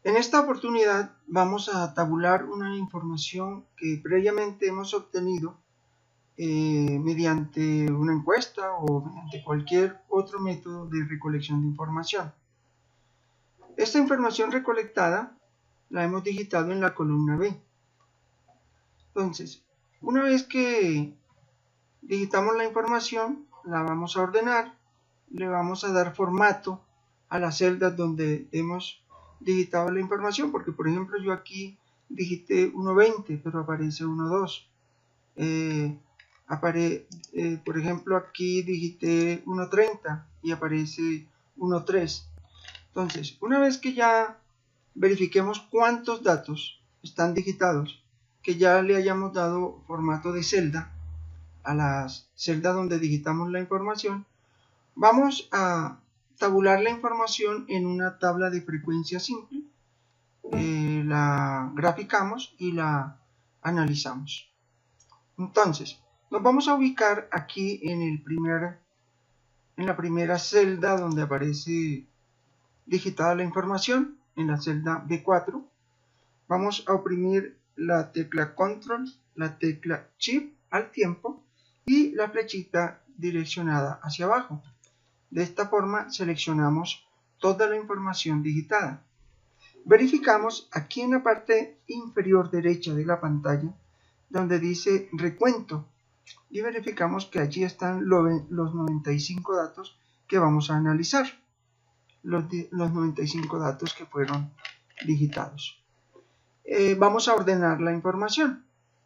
En esta oportunidad vamos a tabular una información que previamente hemos obtenido mediante una encuesta o mediante cualquier otro método de recolección de información. Esta información recolectada la hemos digitado en la columna B. Entonces, una vez que digitamos la información, la vamos a ordenar, le vamos a dar formato a las celdas donde hemos digitado la información, porque por ejemplo yo aquí digité 1.20, pero aparece 1.2. Por ejemplo aquí digité 1.30 y aparece 1.3. Entonces, una vez que ya verifiquemos cuántos datos están digitados, que ya le hayamos dado formato de celda a las celdas donde digitamos la información, vamos a tabular la información en una tabla de frecuencia simple. La graficamos y la analizamos. Entonces, nos vamos a ubicar aquí en la primera celda donde aparece digitada la información, en la celda B4. Vamos a oprimir la tecla Control, la tecla Shift al tiempo y la flechita direccionada hacia abajo. De esta forma seleccionamos toda la información digitada. Verificamos aquí en la parte inferior derecha de la pantalla donde dice recuento y verificamos que allí están los 95 datos que vamos a analizar, los 95 datos que fueron digitados. Vamos a ordenar la información.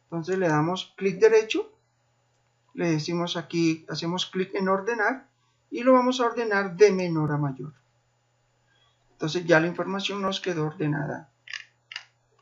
Entonces le damos clic derecho, le decimos aquí, hacemos clic en ordenar y lo vamos a ordenar de menor a mayor. Entonces ya la información nos quedó ordenada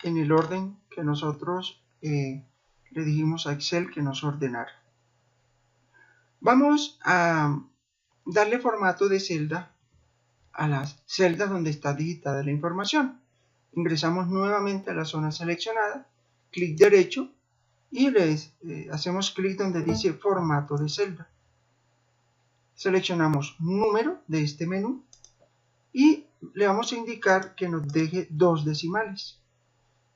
en el orden que nosotros le dijimos a Excel que nos ordenara. Vamos a darle formato de celda a las celdas donde está digitada la información. Ingresamos nuevamente a la zona seleccionada, clic derecho y hacemos clic donde dice formato de celda. Seleccionamos número de este menú y le vamos a indicar que nos deje 2 decimales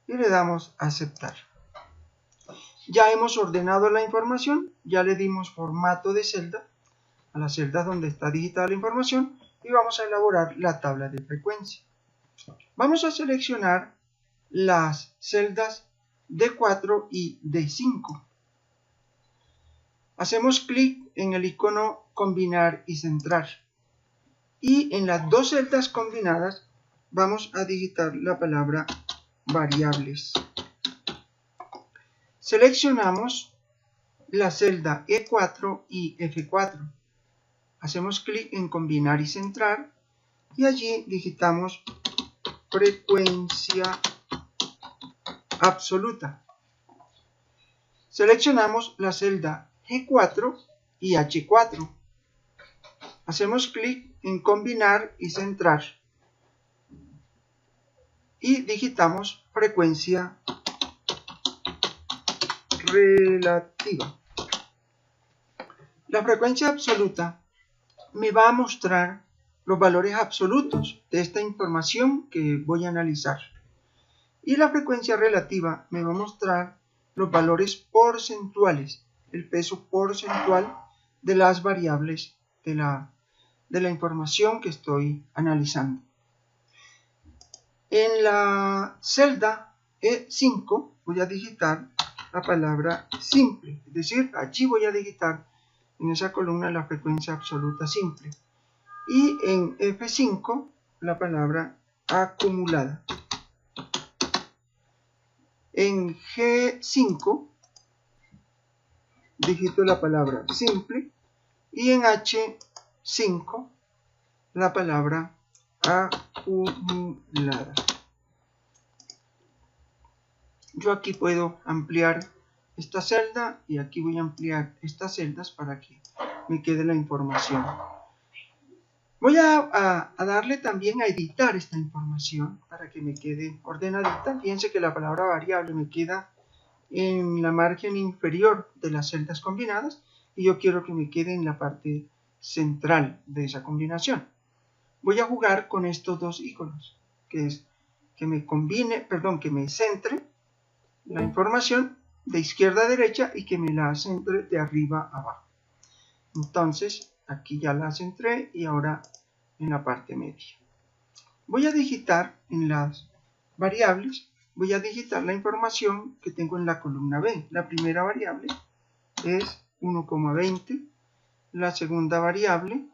y le damos a aceptar. Ya hemos ordenado la información, ya le dimos formato de celda a las celdas donde está digitada la información y vamos a elaborar la tabla de frecuencia. Vamos a seleccionar las celdas D4 y D5. Hacemos clic en el icono combinar y centrar. Y en las dos celdas combinadas vamos a digitar la palabra variables. Seleccionamos la celda E4 y F4. Hacemos clic en combinar y centrar y allí digitamos frecuencia absoluta. Seleccionamos la celda G4 y H4. Hacemos clic en combinar y centrar y digitamos frecuencia relativa. La frecuencia absoluta me va a mostrar los valores absolutos de esta información que voy a analizar. Y la frecuencia relativa me va a mostrar los valores porcentuales, el peso porcentual de las variables de la información que estoy analizando. En la celda E5 voy a digitar la palabra simple, es decir, allí voy a digitar en esa columna la frecuencia absoluta simple. Y en F5 la palabra acumulada. En G5 digito la palabra simple y en H5 la palabra acumulada. Yo aquí puedo ampliar esta celda y aquí voy a ampliar estas celdas para que me quede la información. Voy a darle también a editar esta información para que me quede ordenadita. Fíjense que la palabra variable me queda en la margen inferior de las celdas combinadas y yo quiero que me quede en la parte central de esa combinación. Voy a jugar con estos dos iconos, que es que me combine, perdón, que me centre la información de izquierda a derecha y que me la centre de arriba a abajo. Entonces, aquí ya la centré y ahora en la parte media. Voy a digitar en las variables, voy a digitar la información que tengo en la columna B. La primera variable es 1,20, la segunda variable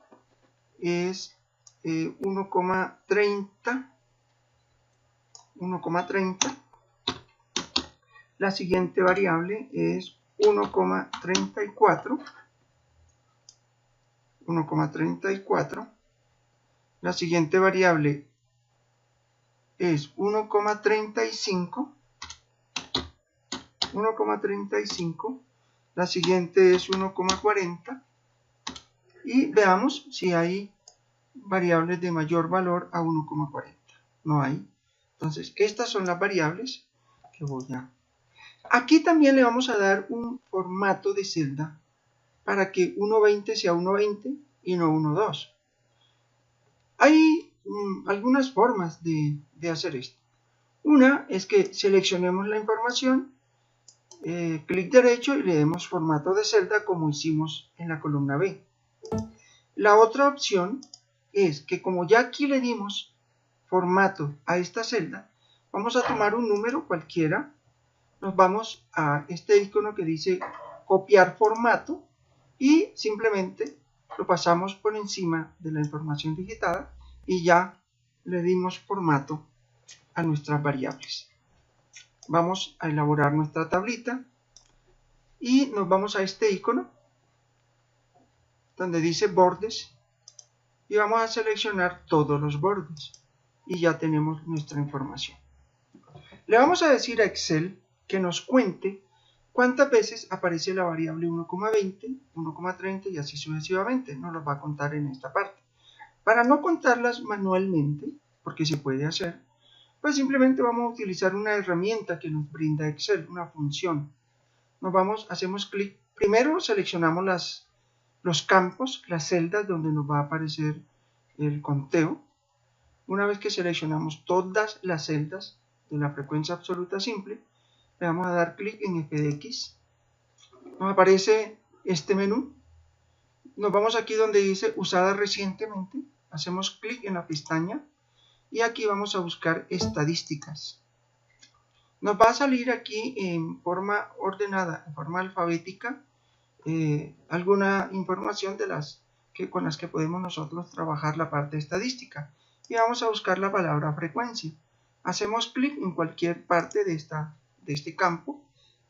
es 1,30, la siguiente variable es 1,34, la siguiente variable es 1,35, la siguiente es 1,40 y veamos si hay variables de mayor valor a 1,40. No hay. Entonces, estas son las variables que voy a... Aquí también le vamos a dar un formato de celda para que 1.20 sea 1.20 y no 1.2. Hay algunas formas de hacer esto. Una es que seleccionemos la información, clic derecho y le demos formato de celda como hicimos en la columna B. La otra opción es que como ya aquí le dimos formato a esta celda, vamos a tomar un número cualquiera, nos vamos a este icono que dice copiar formato y simplemente lo pasamos por encima de la información digitada y ya le dimos formato a nuestras variables. Vamos a elaborar nuestra tablita y nos vamos a este icono donde dice bordes y vamos a seleccionar todos los bordes y ya tenemos nuestra información. Le vamos a decir a Excel que nos cuente cuántas veces aparece la variable 1,20, 1,30 y así sucesivamente. Nos lo va a contar en esta parte. Para no contarlas manualmente, porque se puede hacer, pues simplemente vamos a utilizar una herramienta que nos brinda Excel, una función. Hacemos clic, primero seleccionamos los campos, las celdas donde nos va a aparecer el conteo. Una vez que seleccionamos todas las celdas de la frecuencia absoluta simple, le vamos a dar clic en f de x. Nos aparece este menú. Nos vamos aquí donde dice usada recientemente. Hacemos clic en la pestaña y aquí vamos a buscar estadísticas. Nos va a salir aquí en forma ordenada, en forma alfabética, alguna información con las que podemos nosotros trabajar la parte estadística. Y vamos a buscar la palabra frecuencia. Hacemos clic en cualquier parte de este campo,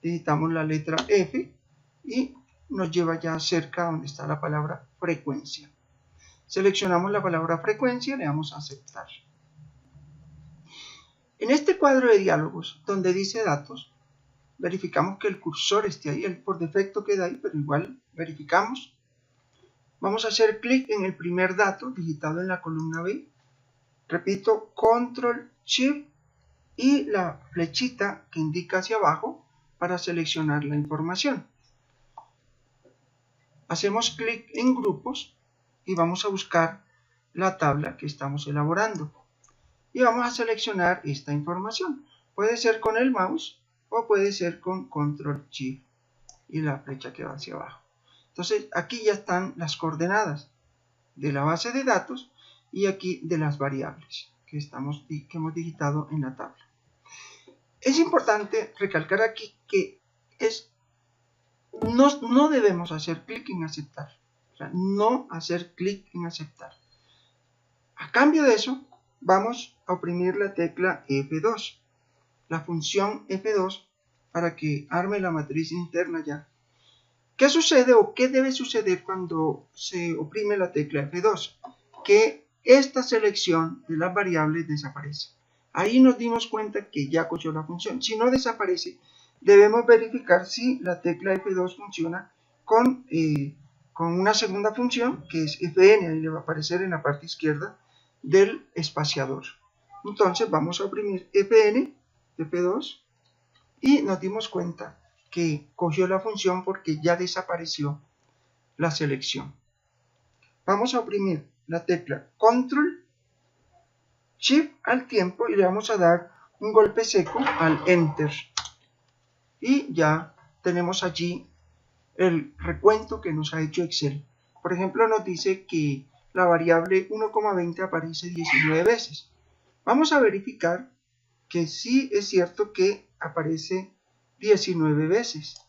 digitamos la letra F y nos lleva ya cerca donde está la palabra frecuencia. Seleccionamos la palabra frecuencia y le damos a aceptar. En este cuadro de diálogos donde dice datos, verificamos que el cursor esté ahí, él por defecto queda ahí, pero igual verificamos. Vamos a hacer clic en el primer dato digitado en la columna B. Repito, Control Shift y la flechita que indica hacia abajo para seleccionar la información. Hacemos clic en grupos y vamos a buscar la tabla que estamos elaborando. Y vamos a seleccionar esta información. Puede ser con el mouse o puede ser con Control Shift y la flecha que va hacia abajo. Entonces aquí ya están las coordenadas de la base de datos y aquí de las variables que hemos digitado en la tabla. Es importante recalcar aquí que no debemos hacer clic en aceptar. O sea, no hacer clic en aceptar. A cambio de eso, vamos a oprimir la tecla F2. La función F2 para que arme la matriz interna ya. ¿Qué sucede o qué debe suceder cuando se oprime la tecla F2? Que esta selección de las variables desaparece. Ahí nos dimos cuenta que ya cogió la función. Si no desaparece, debemos verificar si la tecla F2 funciona con una segunda función que es Fn, ahí le va a aparecer en la parte izquierda del espaciador. Entonces vamos a oprimir Fn, F2, y nos dimos cuenta que cogió la función porque ya desapareció la selección. Vamos a oprimir la tecla Control Shift al tiempo y le vamos a dar un golpe seco al Enter. Y ya tenemos allí el recuento que nos ha hecho Excel. Por ejemplo, nos dice que la variable 1,20 aparece 19 veces. Vamos a verificar que sí es cierto que aparece 19 veces.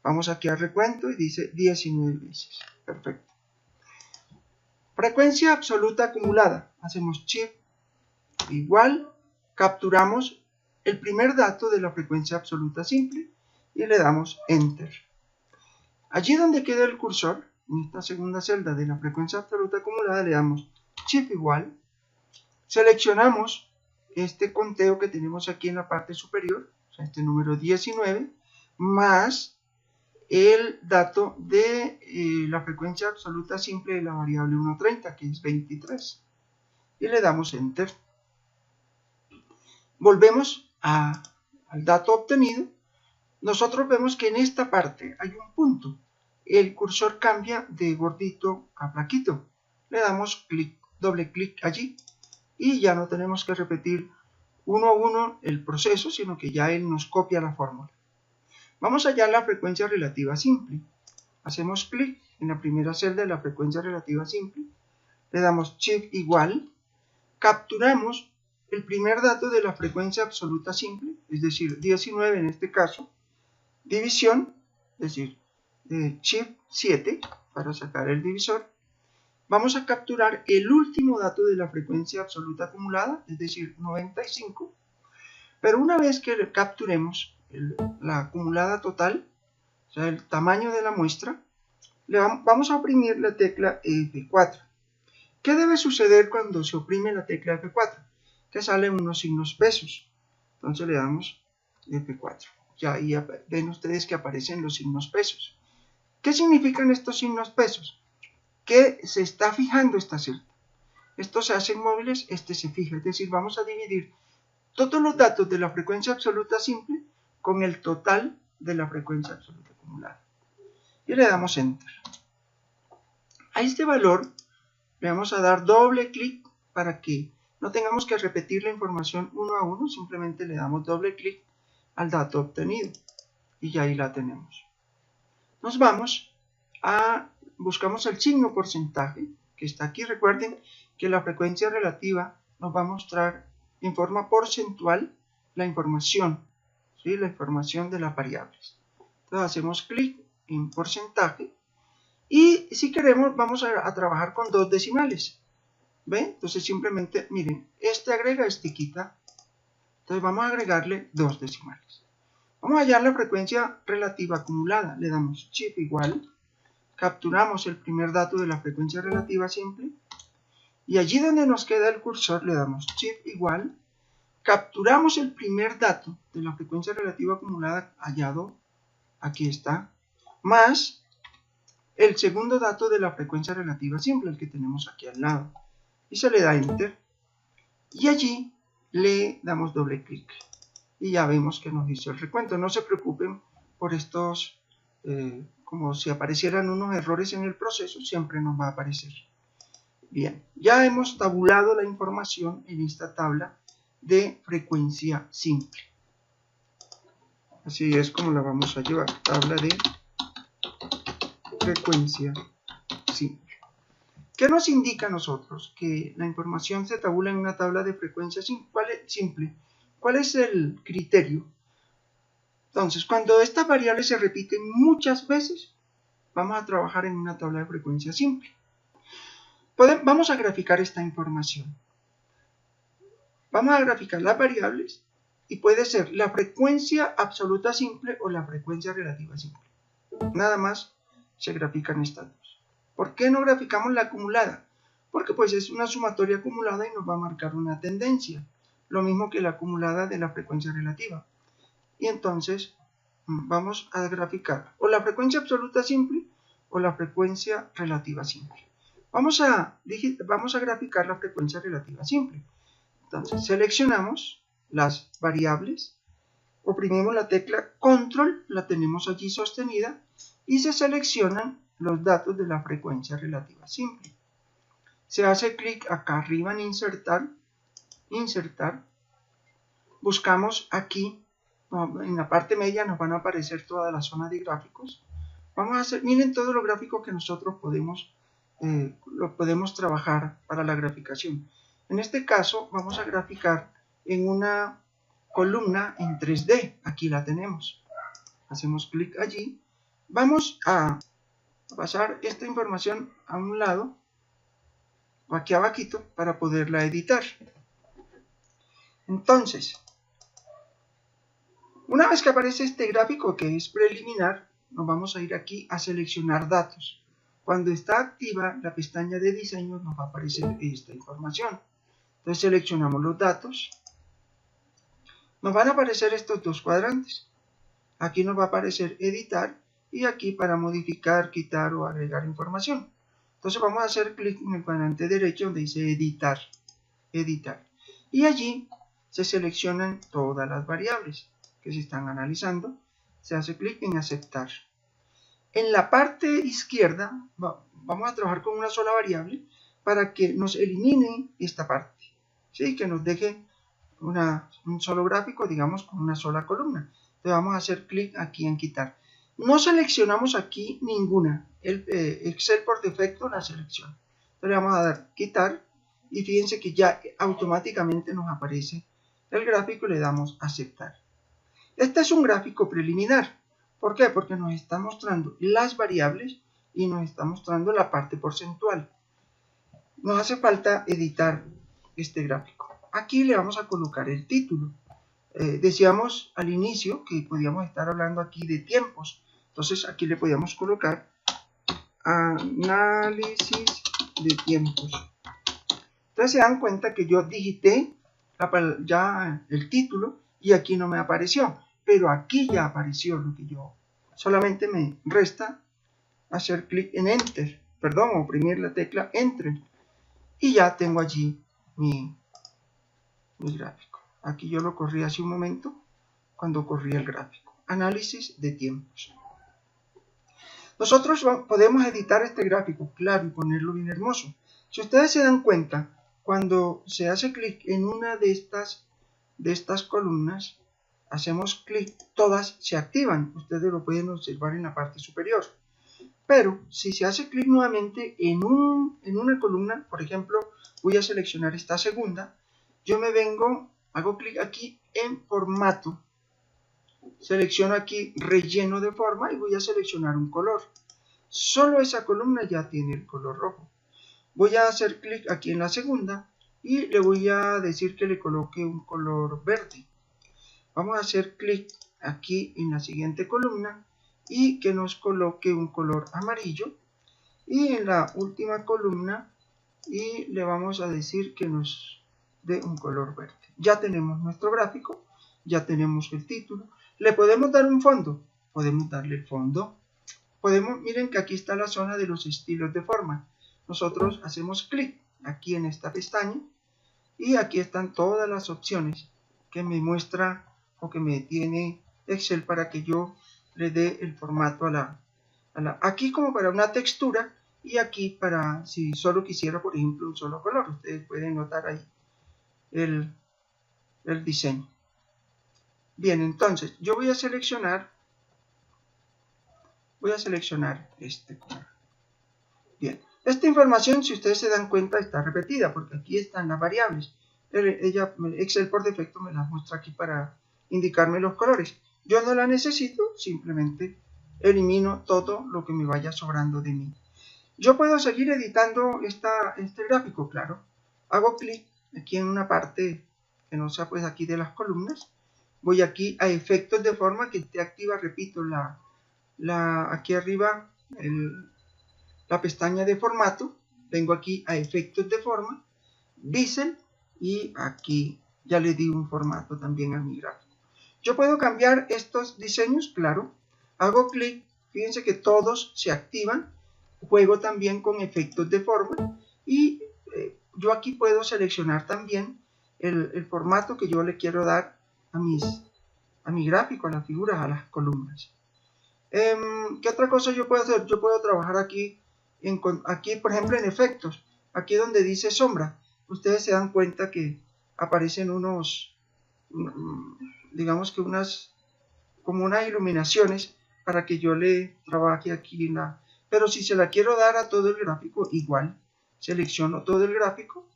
Vamos aquí al recuento y dice 19 veces. Perfecto. Frecuencia absoluta acumulada. Hacemos Shift igual, capturamos el primer dato de la frecuencia absoluta simple y le damos Enter. Allí donde queda el cursor, en esta segunda celda de la frecuencia absoluta acumulada, le damos Shift igual, seleccionamos este conteo que tenemos aquí en la parte superior, o sea, este número 19, más el dato de la frecuencia absoluta simple de la variable 1.30, que es 23, y le damos Enter. Volvemos al dato obtenido. Nosotros vemos que en esta parte hay un punto. El cursor cambia de gordito a flaquito. Le damos doble clic allí y ya no tenemos que repetir uno a uno el proceso, sino que ya él nos copia la fórmula. Vamos a hallar la frecuencia relativa simple. Hacemos clic en la primera celda de la frecuencia relativa simple, le damos Shift igual, capturamos el primer dato de la frecuencia absoluta simple, es decir, 19 en este caso, división, es decir, Shift 7 para sacar el divisor. Vamos a capturar el último dato de la frecuencia absoluta acumulada, es decir, 95. Pero una vez que capturemos la acumulada total, o sea, el tamaño de la muestra, vamos a oprimir la tecla F4. ¿Qué debe suceder cuando se oprime la tecla F4? Que salen unos signos pesos. Entonces le damos F4. Ya ahí ven ustedes que aparecen los signos pesos. ¿Qué significan estos signos pesos? Que se está fijando esta celda. Estos se hacen móviles, este se fija. Es decir, vamos a dividir todos los datos de la frecuencia absoluta simple con el total de la frecuencia absoluta acumulada. Y le damos Enter. A este valor le vamos a dar doble clic para que no tengamos que repetir la información uno a uno, simplemente le damos doble clic al dato obtenido y ya ahí la tenemos. Nos vamos buscamos el signo porcentaje que está aquí. Recuerden que la frecuencia relativa nos va a mostrar en forma porcentual la información, ¿sí? La información de las variables. Entonces hacemos clic en porcentaje y si queremos vamos a trabajar con dos decimales. ¿Ven? Entonces simplemente, miren, este agrega, este quita. Entonces vamos a agregarle dos decimales. Vamos a hallar la frecuencia relativa acumulada. Le damos Shift igual, capturamos el primer dato de la frecuencia relativa simple y allí donde nos queda el cursor le damos Shift igual, capturamos el primer dato de la frecuencia relativa acumulada hallado, aquí está, más el segundo dato de la frecuencia relativa simple, el que tenemos aquí al lado, y se le da Enter y allí le damos doble clic y ya vemos que nos hizo el recuento. No se preocupen por estos, como si aparecieran unos errores en el proceso, siempre nos va a aparecer. Bien, ya hemos tabulado la información en esta tabla de frecuencia simple. Así es como la vamos a llevar, tabla de frecuencia simple. ¿Qué nos indica a nosotros? Que la información se tabula en una tabla de frecuencia simple. ¿Cuál es el criterio? Entonces, cuando estas variables se repiten muchas veces, vamos a trabajar en una tabla de frecuencia simple. Vamos a graficar esta información. Vamos a graficar las variables y puede ser la frecuencia absoluta simple o la frecuencia relativa simple. Nada más se grafican estas dos. ¿Por qué no graficamos la acumulada? Porque pues es una sumatoria acumulada y nos va a marcar una tendencia. Lo mismo que la acumulada de la frecuencia relativa. Y entonces vamos a graficar o la frecuencia absoluta simple o la frecuencia relativa simple. Vamos a graficar la frecuencia relativa simple. Entonces seleccionamos las variables, oprimimos la tecla Control, la tenemos allí sostenida y se seleccionan los datos de la frecuencia relativa simple. Se hace clic acá arriba en Insertar insertar, buscamos aquí, en la parte media nos van a aparecer toda la zona de gráficos. Vamos a hacer, miren todos los gráficos que nosotros podemos trabajar para la graficación. En este caso vamos a graficar en una columna en 3D, aquí la tenemos. Hacemos clic allí, vamos a pasar esta información a un lado o aquí abajito para poderla editar. Entonces, una vez que aparece este gráfico que es preliminar, nos vamos a ir aquí a seleccionar datos. Cuando está activa la pestaña de diseño nos va a aparecer esta información. Entonces seleccionamos los datos. Nos van a aparecer estos dos cuadrantes. Aquí nos va a aparecer editar y aquí para modificar, quitar o agregar información. Entonces vamos a hacer clic en el cuadrante derecho donde dice editar. Y allí se seleccionan todas las variables que se están analizando. Se hace clic en aceptar. En la parte izquierda vamos a trabajar con una sola variable para que nos elimine esta parte, ¿sí? Que nos deje un solo gráfico, digamos, con una sola columna. Entonces vamos a hacer clic aquí en quitar. No seleccionamos aquí ninguna. Excel por defecto la selecciona. Entonces le vamos a dar quitar y fíjense que ya automáticamente nos aparece el gráfico y le damos aceptar. Este es un gráfico preliminar. ¿Por qué? Porque nos está mostrando las variables y nos está mostrando la parte porcentual. Nos hace falta editar este gráfico. Aquí le vamos a colocar el título. Decíamos al inicio que podíamos estar hablando aquí de tiempos. Entonces aquí le podíamos colocar análisis de tiempos. Entonces se dan cuenta que yo digité ya el título y aquí no me apareció. Pero aquí ya apareció lo que yo. Solamente me resta hacer clic en Enter. Perdón, oprimir la tecla Enter. Y ya tengo allí mi gráfico. Aquí yo lo corrí hace un momento cuando corrí el gráfico. Análisis de tiempos. Nosotros podemos editar este gráfico, claro, y ponerlo bien hermoso. Si ustedes se dan cuenta, cuando se hace clic en una de estas columnas, hacemos clic, todas se activan. Ustedes lo pueden observar en la parte superior. Pero si se hace clic nuevamente en una columna, por ejemplo, voy a seleccionar esta segunda, yo me vengo, hago clic aquí en formato, selecciono aquí relleno de forma y voy a seleccionar un color. Solo esa columna ya tiene el color rojo. Voy a hacer clic aquí en la segunda y le voy a decir que le coloque un color verde. Vamos a hacer clic aquí en la siguiente columna y que nos coloque un color amarillo. Y en la última columna y le vamos a decir que nos dé un color verde. Ya tenemos nuestro gráfico, ya tenemos el título. ¿Le podemos dar un fondo? Podemos darle el fondo. Miren que aquí está la zona de los estilos de forma. Nosotros hacemos clic aquí en esta pestaña y aquí están todas las opciones que me muestra o que me tiene Excel para que yo le dé el formato aquí como para una textura y aquí para si solo quisiera, por ejemplo, un solo color. Ustedes pueden notar ahí el diseño. Bien, entonces yo voy a seleccionar este color. Bien, esta información, si ustedes se dan cuenta, está repetida porque aquí están las variables. Excel por defecto me las muestra aquí para indicarme los colores. Yo no la necesito, simplemente elimino todo lo que me vaya sobrando de mí. Yo puedo seguir editando este gráfico, claro. Hago clic aquí en una parte que no sea pues aquí de las columnas. Voy aquí a efectos de forma que esté activa, repito, aquí arriba la pestaña de formato. Vengo aquí a efectos de forma, Bisel, y aquí ya le di un formato también a mi gráfico. Yo puedo cambiar estos diseños, claro. Hago clic, fíjense que todos se activan. Juego también con efectos de forma y yo aquí puedo seleccionar también el formato que yo le quiero dar a mi gráfico, a las figuras, a las columnas. ¿Qué otra cosa yo puedo hacer? Yo puedo trabajar aquí, por ejemplo, en efectos. Aquí donde dice sombra, ustedes se dan cuenta que aparecen digamos que como unas iluminaciones para que yo le trabaje aquí en la... Pero si se la quiero dar a todo el gráfico, igual selecciono todo el gráfico,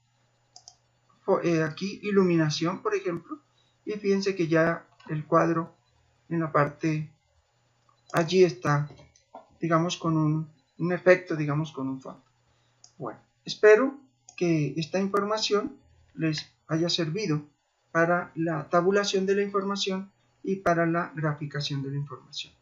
aquí iluminación por ejemplo, y fíjense que ya el cuadro en la parte allí está, digamos con un efecto, digamos con un fondo. Bueno, espero que esta información les haya servido para la tabulación de la información y para la graficación de la información.